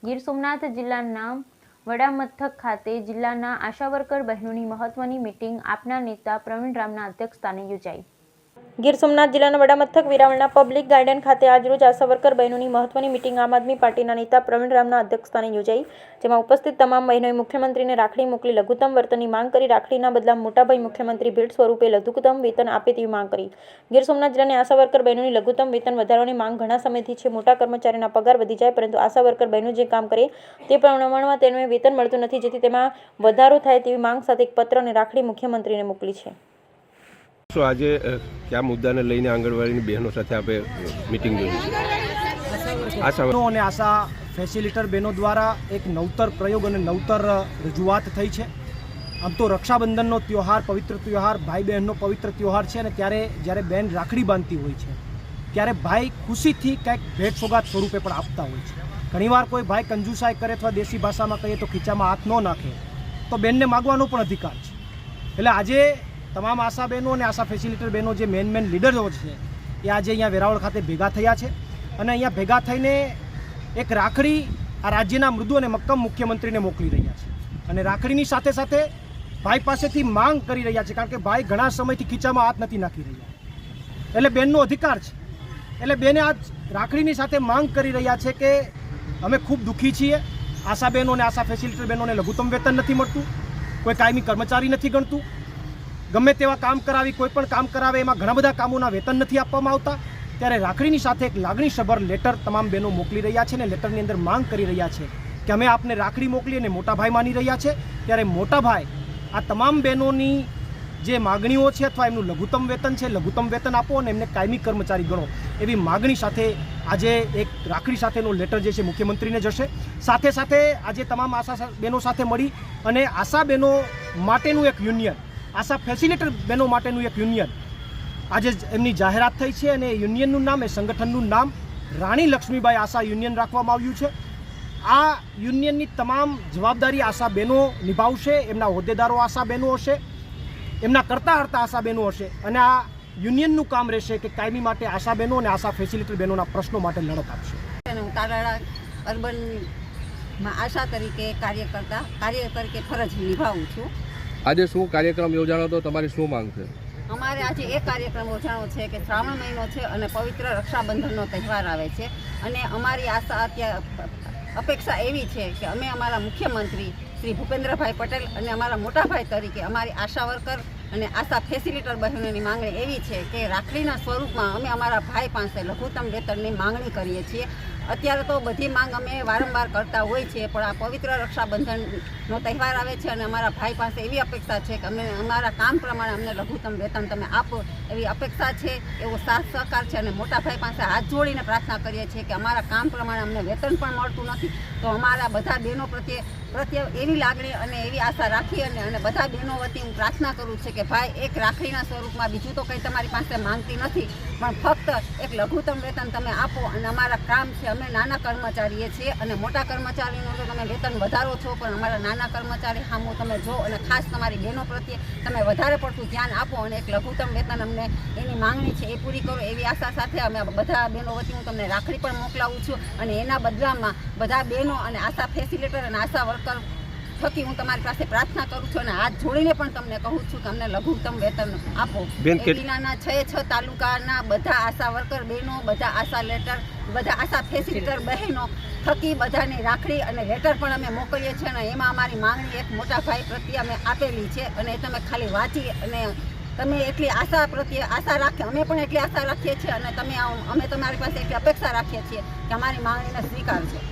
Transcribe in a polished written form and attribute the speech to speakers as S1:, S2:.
S1: ગીર સોમનાથ જિલ્લાના વડામથક ખાતે જિલ્લાના આશા વર્કર બહેનોની મહત્વની મીટિંગ આપના નેતા પ્રવીણ રામના અધ્યક્ષસ્થાને યોજાઈ। ગીર સોમનાથ જિલ્લાના વડામથક વેરાવળના પબ્લિક ગાર્ડન ખાતે આજરોજ આશા વર્કર બહેનોની મહત્વની મીટિંગ આમ આદમી પાર્ટીના નેતા પ્રવીણ રામના અધ્યક્ષસ્થાને યોજાઈ, જેમાં ઉપસ્થિત તમામ બહેનોએ મુખ્યમંત્રીને રાખડી મોકલી લઘુત્તમ વર્તનની માંગ કરી। રાખડીના બદલામાં મોટાભાઈ મુખ્યમંત્રી ભેટ સ્વરૂપે લઘુત્તમ વેતન આપે તેવી માંગ કરી। ગીર સોમનાથ જિલ્લાની આશા વર્કર બહેનોની લઘુત્તમ વેતન વધારવાની માંગ ઘણા સમયથી છે। મોટા કર્મચારીના પગાર વધી જાય, પરંતુ આશા વર્કર બહેનો જે કામ કરે તે પ્રમાણમાં તેમને વેતન મળતું નથી, જેથી તેમાં વધારો થાય તેવી માંગ સાથે એક પત્ર અને રાખડી મુખ્યમંત્રીને મોકલી છે।
S2: આજે કયા મુદ્દાને લઈને આંગણવાડીની બહેનો સાથે આપણે મીટિંગ યોજી?
S3: અને આશા ફેસિલિટર બહેનો દ્વારા એક નવતર પ્રયોગ અને નવતર રજૂઆત થઈ છે। આમ તો રક્ષાબંધનનો તહેવાર, પવિત્ર તહેવાર, ભાઈ બહેનનો પવિત્ર તહેવાર છે, અને ત્યારે જ્યારે બહેન રાખડી બાંધતી હોય છે ત્યારે ભાઈ ખુશીથી કંઈક ભેટ સોગાદ સ્વરૂપે પણ આપતા હોય છે। ઘણીવાર કોઈ ભાઈ કંજુસાઈ કરે અથવા દેશી ભાષામાં કહીએ તો ખીચામાં હાથ ન નાખે તો બહેનને માગવાનો પણ અધિકાર છે। એટલે આજે તમામ આશા બહેનો અને આશા ફેસિલિટર બહેનો જે મેન લીડરો છે એ આજે અહીંયા વેરાવળ ખાતે ભેગા થયા છે, અને અહીંયા ભેગા થઈને એક રાખડી આ રાજ્યના મૃદુ અને મક્કમ મુખ્યમંત્રીને મોકલી રહ્યા છે, અને રાખડીની સાથે સાથે ભાઈ પાસેથી માંગ કરી રહ્યા છે, કારણ કે ભાઈ ઘણા સમયથી ખીચામાં હાથ નથી નાખી રહ્યા, એટલે બહેનનો અધિકાર છે। એટલે બેને આજ રાખડીની સાથે માંગ કરી રહ્યા છે કે અમે ખૂબ દુઃખી છીએ, આશા બહેનો અને આશા ફેસિલિટર બહેનોને લઘુત્તમ વેતન નથી મળતું, કોઈ કાયમી કર્મચારી નથી ગણતું, ગમે તેવા કામ કરાવી કોઈ પણ કામ કરાવે એમાં ઘણા બધા કામોના વેતન નથી આપવામાં આવતા। ત્યારે રાખડીની સાથે એક લાગણીસભર લેટર તમામ બહેનો મોકલી રહ્યા છે, અને લેટરની અંદર માંગ કરી રહ્યા છે કે અમે આપને રાખડી મોકલી અને મોટા ભાઈ માની રહ્યા છે। ત્યારે મોટા ભાઈ આ તમામ બહેનોની જે માગણીઓ છે અથવા એમનું લઘુત્તમ વેતન છે, લઘુત્તમ વેતન આપો અને એમને કાયમી કર્મચારી ગણો, એવી માગણી સાથે આજે એક રાખડી સાથેનો લેટર જે છે મુખ્યમંત્રીને જશે। સાથે સાથે આજે તમામ આશા બહેનો સાથે મળી અને આશા બહેનો માટેનું એક યુનિયન, આશા ફેસિલિટર બહેનો માટેનું એક યુનિયન આજે એમની જાહેરાત થઈ છે, અને યુનિયનનું નામ, એ સંગઠનનું નામ રાણી લક્ષ્મીબાઈ આશા યુનિયન રાખવામાં આવ્યું છે। આ યુનિયનની તમામ જવાબદારી આશા બહેનો નિભાવશે, એમના હોદ્દેદારો આશા બહેનો હશે, એમના કરતા હરતા આશા બહેનો હશે, અને આ યુનિયનનું કામ રહેશે કે કાયમી માટે આશા બહેનો અને આશા ફેસિલિટર બહેનોના પ્રશ્નો માટે લડત આપશે।
S4: હું તાલાળા અર્બનમાં આશા તરીકે કાર્ય તરીકે ફરજ નિભાવું છું।
S2: આજે શું કાર્યક્રમ યોજાનો હતો, તમારી શું માંગ છે?
S4: અમારે આજે એક કાર્યક્રમ યોજાનો છે કે શ્રાવણ મહિનો છે અને પવિત્ર રક્ષાબંધનનો તહેવાર આવે છે, અને અમારી આશા અપેક્ષા એવી છે કે અમે અમારા મુખ્યમંત્રી શ્રી ભૂપેન્દ્રભાઈ પટેલ અને અમારા મોટાભાઈ તરીકે અમારી આશા વર્કર અને આશા ફેસિલિટર બહેનોની માંગણી એવી છે કે રાખડીના સ્વરૂપમાં અમે અમારા ભાઈ પાસે લઘુત્તમ વેતનની માંગણી કરીએ છીએ। અત્યારે તો બધી માંગ અમે વારંવાર કરતા હોય છીએ, પણ આ પવિત્ર રક્ષાબંધનનો તહેવાર આવે છે અને અમારા ભાઈ પાસે એવી અપેક્ષા છે કે અમે અમારા કામ પ્રમાણે અમને લઘુત્તમ વેતન તમે આપો, એવી અપેક્ષા છે, એવો સાથ સહકાર છે, અને મોટા ભાઈ પાસે હાથ જોડીને પ્રાર્થના કરીએ છીએ કે અમારા કામ પ્રમાણે અમને વેતન પણ મળતું નથી, તો અમારા બધા બહેનો પ્રત્યે એવી લાગણી અને એવી આશા રાખી અને બધા બહેનો વતી હું પ્રાર્થના કરું છું કે ભાઈ એક રાખડીના સ્વરૂપમાં બીજું તો કંઈ તમારી પાસે માંગતી નથી, પણ ફક્ત એક લઘુત્તમ વેતન તમે આપો, અને અમારા કામ છે, અમે નાના કર્મચારીએ છીએ, અને મોટા કર્મચારીનો તો તમે વેતન વધારો છો, પણ અમારા નાના કર્મચારી સામું તમે જો, અને ખાસ તમારી બહેનો પ્રત્યે તમે વધારે પડતું ધ્યાન આપો, અને એક લઘુત્તમ વેતન અમને એની માંગણી છે એ પૂરી કરો, એવી આશા સાથે અમે બધા બહેનો વતી હું તમને રાખડી પણ મોકલાવું છું, અને એના બદલામાં બધા બહેનો અને આશા ફેસિલિટર અને આશા વર્કર થકી હું તમારી પાસે પ્રાર્થના કરું છું, અને હાથ જોડીને પણ તમને કહું છું કે અમને લઘુત્તમ વેતન આપો। જિલ્લાના 6 તાલુકાના બધા આશા વર્કર બહેનો, બધા આશા લેટર, બધા આશા ફેસિલિટર બહેનો થકી બધાની રાખડી અને લેટર પણ અમે મોકલીએ છીએ, અને એમાં અમારી માંગણી એક મોટા ભાઈ પ્રત્યે અમે આપેલી છે, અને એ તમે ખાલી વાંચી અને તમે એટલી આશા પ્રત્યે આશા રાખીએ, અમે પણ એટલી આશા રાખીએ છીએ, અને અમે તમારી પાસે એટલી અપેક્ષા રાખીએ છીએ કે અમારી માંગણીને સ્વીકારજો।